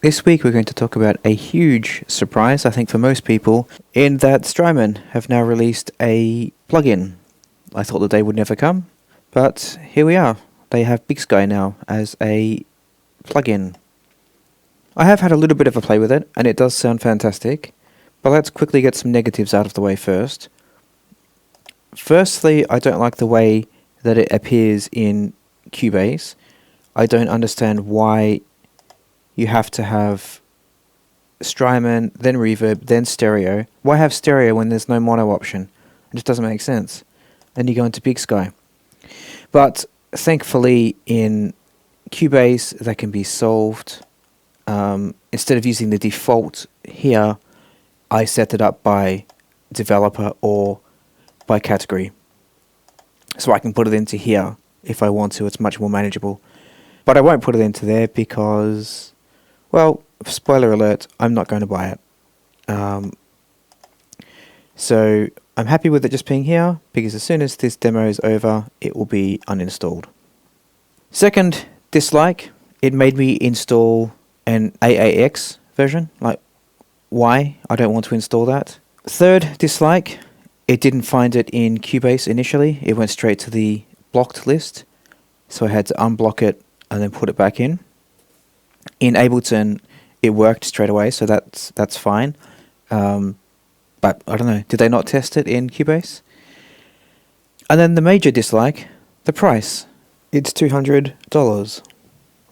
This week we're going to talk about a huge surprise, I think for most people, in that Strymon have now released a plugin. I thought the day would never come, but here we are. They have BigSky now as a plugin. I have had a little bit of a play with it, and it does sound fantastic, but let's quickly get some negatives out of the way first. Firstly, I don't like the way that it appears in Cubase. I don't understand why you have to have Strymon, then reverb, then stereo. Why have stereo when there's no mono option? It just doesn't make sense. Then you go into BigSky. But thankfully in Cubase that can be solved. Instead of using the default here, I set it up by developer or by category. So I can put it into here if I want to. It's much more manageable. But I won't put it into there because, well, spoiler alert, I'm not going to buy it. So I'm happy with it just being here, because as soon as this demo is over, it will be uninstalled. Second dislike, it made me install an AAX version. Like, why? I don't want to install that. Third dislike, it didn't find it in Cubase initially. It went straight to the blocked list. So I had to unblock it and then put it back in. In Ableton, it worked straight away, so that's fine. But I don't know, did they not test it in Cubase? And then the major dislike, the price. It's $200.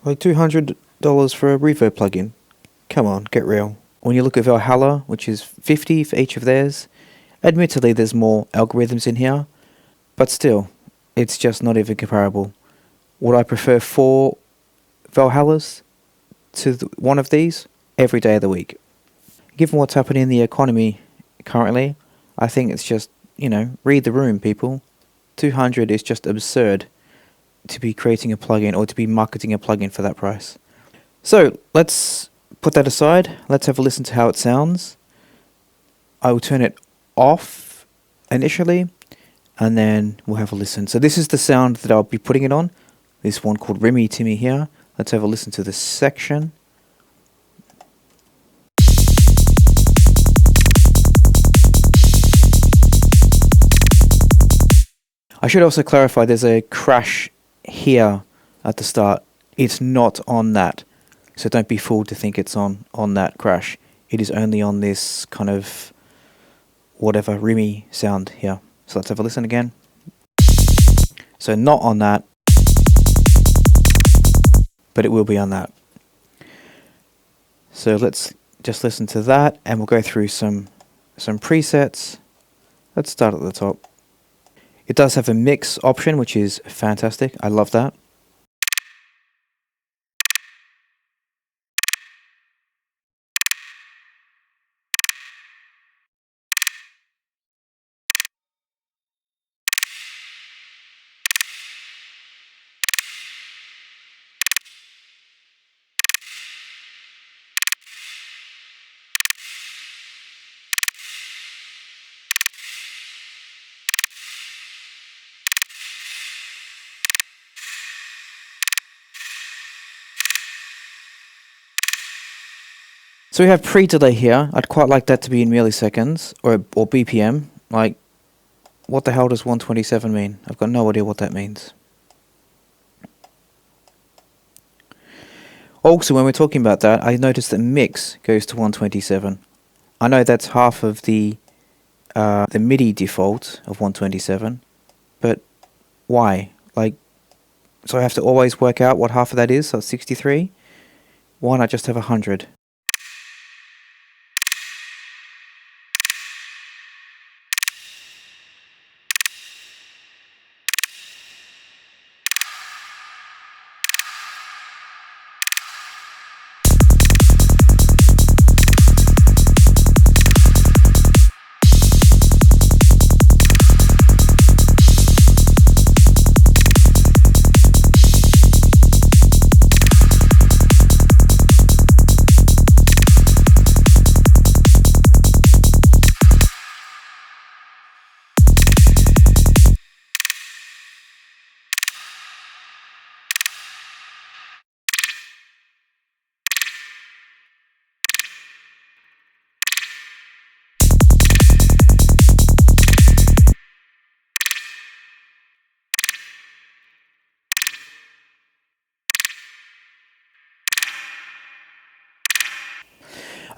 Like $200 for a reverb plugin. Come on, get real. When you look at Valhalla, which is $50 for each of theirs, admittedly there's more algorithms in here, but still, it's just not even comparable. Would I prefer 4 Valhallas to one of these? Every day of the week. Given what's happening in the economy currently, I think it's just, read the room, people. $200 is just absurd to be creating a plugin or to be marketing a plugin for that price. So let's put that aside. Let's have a listen to how it sounds. I will turn it off initially, and then we'll have a listen. So this is the sound that I'll be putting it on. This one called Rimmy Timmy here. Let's have a listen to this section. I should also clarify there's a crash here at the start. It's not on that. So don't be fooled to think it's on that crash. It is only on this kind of whatever Rimmy sound here. So let's have a listen again. So not on that, but it will be on that. So let's just listen to that, and we'll go through some presets. Let's start at the top. It does have a mix option, which is fantastic. I love that. So we have pre-delay here. I'd quite like that to be in milliseconds or BPM. Like, what the hell does 127 mean? I've got no idea what that means. Also, when we're talking about that, I noticed that mix goes to 127. I know that's half of the MIDI default of 127, but why? Like, so I have to always work out what half of that is, so it's 63? Why not just have 100?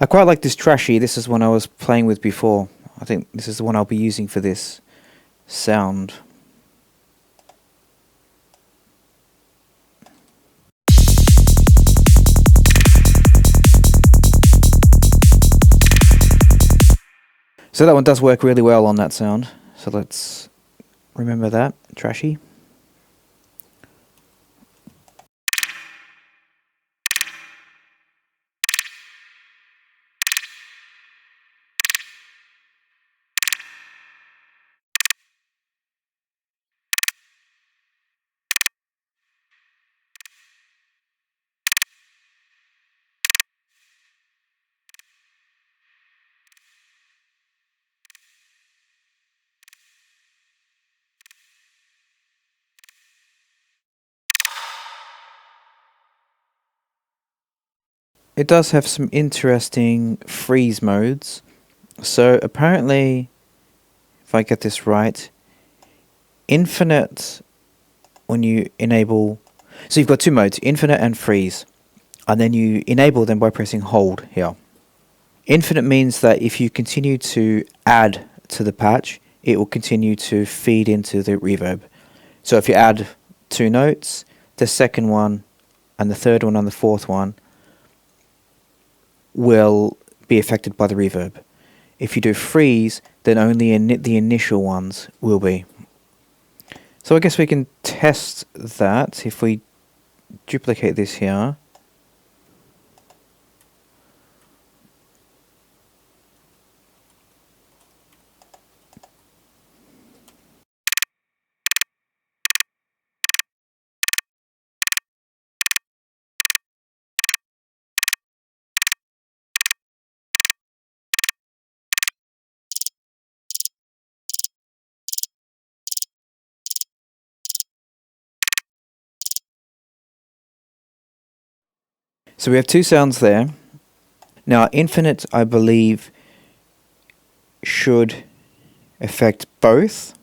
I quite like this trashy. This is one I was playing with before. I think this is the one I'll be using for this sound. So that one does work really well on that sound. So let's remember that. Trashy. It does have some interesting freeze modes. So apparently, if I get this right, infinite, when you enable... So you've got two modes, infinite and freeze. And then you enable them by pressing hold here. Infinite means that if you continue to add to the patch, it will continue to feed into the reverb. So if you add two notes, the second one and the third one and the fourth one will be affected by the reverb. If you do freeze, then only the initial ones will be. So I guess we can test that if we duplicate this here. So we have two sounds there. Now infinite, I believe, should affect both.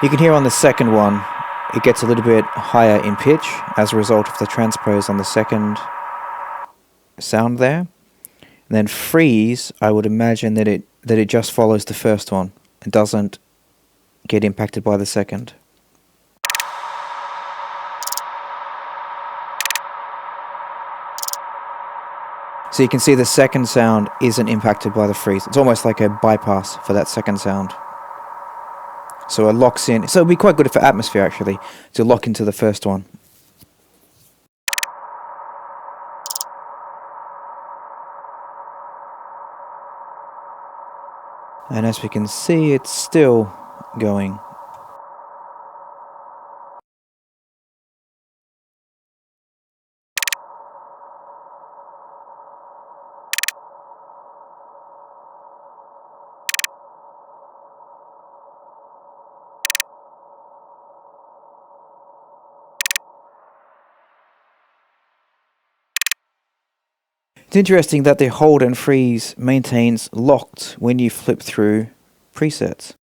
You can hear on the second one, it gets a little bit higher in pitch as a result of the transpose on the second sound there. And then freeze, I would imagine that it just follows the first one. It doesn't get impacted by the second. So you can see the second sound isn't impacted by the freeze. It's almost like a bypass for that second sound. So it locks in. So it'd be quite good for atmosphere actually, to lock into the first one. And as we can see, it's still going. It's interesting that the hold and freeze maintains locked when you flip through presets.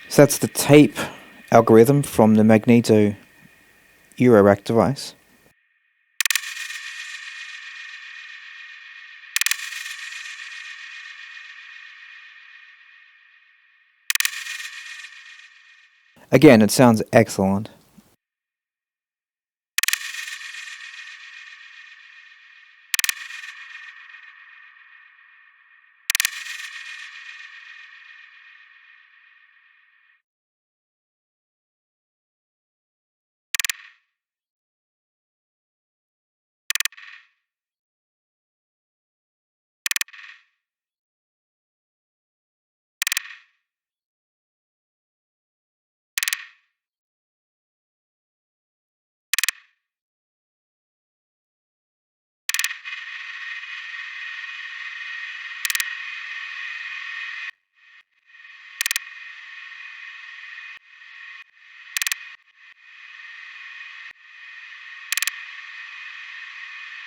So that's the tape algorithm from the Magneto Eurorack device. Again, it sounds excellent.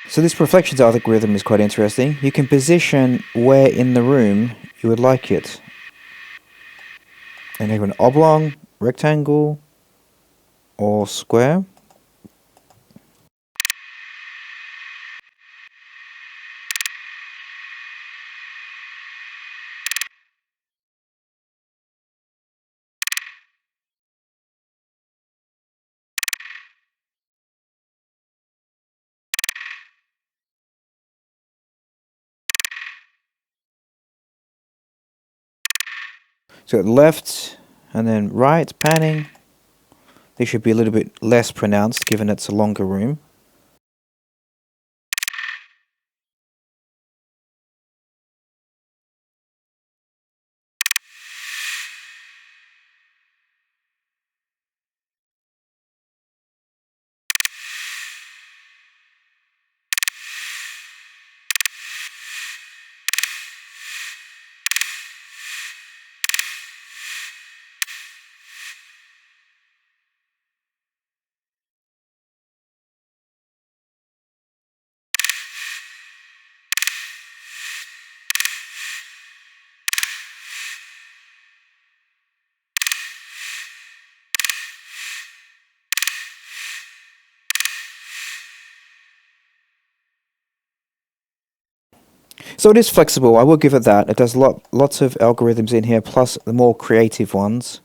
So this reflections algorithm is quite interesting. You can position where in the room you would like it. And have an oblong, rectangle, or square. So left and then right panning. They should be a little bit less pronounced given it's a longer room. So it is flexible, I will give it that. It does lots of algorithms in here, plus the more creative ones.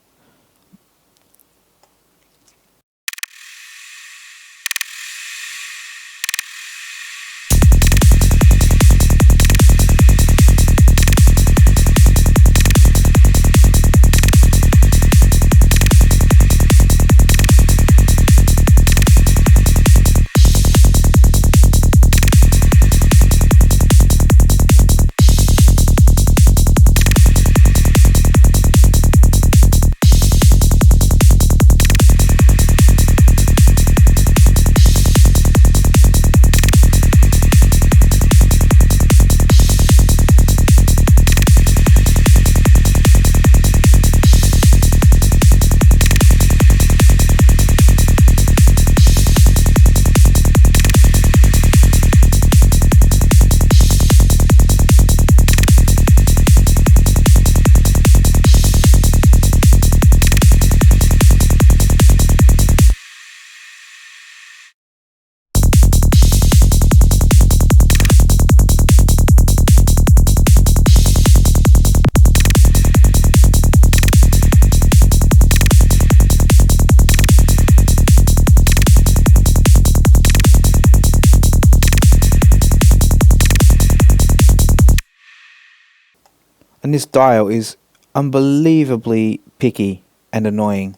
And this dial is unbelievably picky and annoying.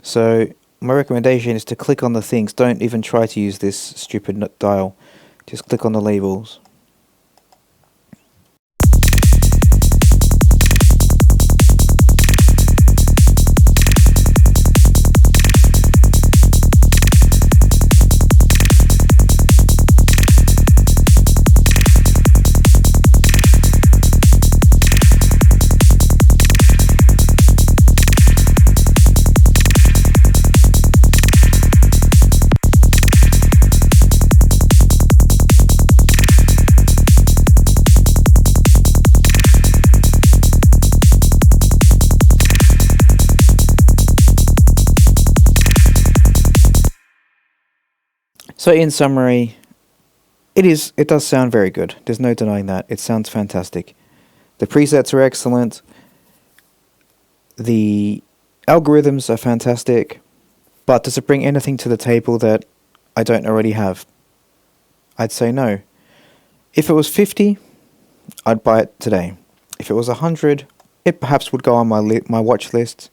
So my recommendation is to click on the things. Don't even try to use this stupid dial. Just click on the labels. So in summary, it does sound very good. There's no denying that. It sounds fantastic. The presets are excellent. The algorithms are fantastic. But does it bring anything to the table that I don't already have? I'd say no. If it was 50, I'd buy it today. If it was 100, it perhaps would go on my watch list,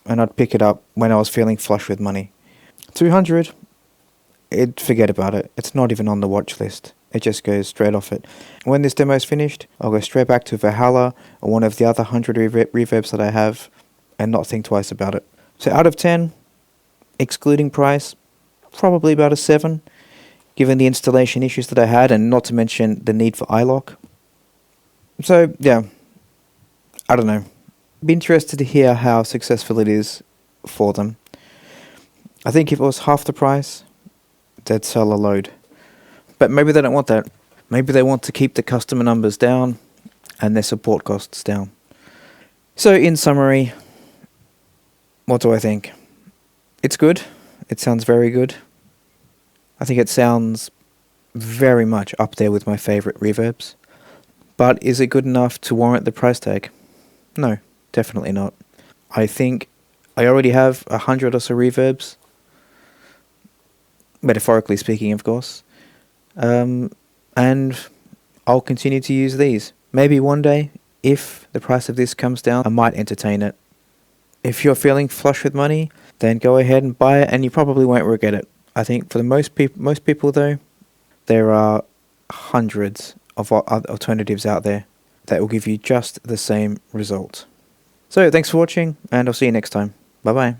and I'd pick it up when I was feeling flush with money. 200, forget about it. It's not even on the watch list. It just goes straight off it. When this demo is finished, I'll go straight back to Valhalla or one of the other 100 reverbs that I have and not think twice about it. So out of 10, excluding price, probably about a 7, given the installation issues that I had and not to mention the need for iLock. So yeah, I don't know. Be interested to hear how successful it is for them. I think if it was half the price, dead seller load. But maybe they don't want that. Maybe they want to keep the customer numbers down and their support costs down. So in summary, what do I think? It's good. It sounds very good. I think it sounds very much up there with my favourite reverbs. But is it good enough to warrant the price tag? No, definitely not. I think I already have 100 or so reverbs. Metaphorically speaking, of course. And I'll continue to use these. Maybe one day, if the price of this comes down, I might entertain it. If you're feeling flush with money, then go ahead and buy it, and you probably won't regret it. I think for the most people though, there are hundreds of alternatives out there that will give you just the same result. So thanks for watching, and I'll see you next time. Bye bye.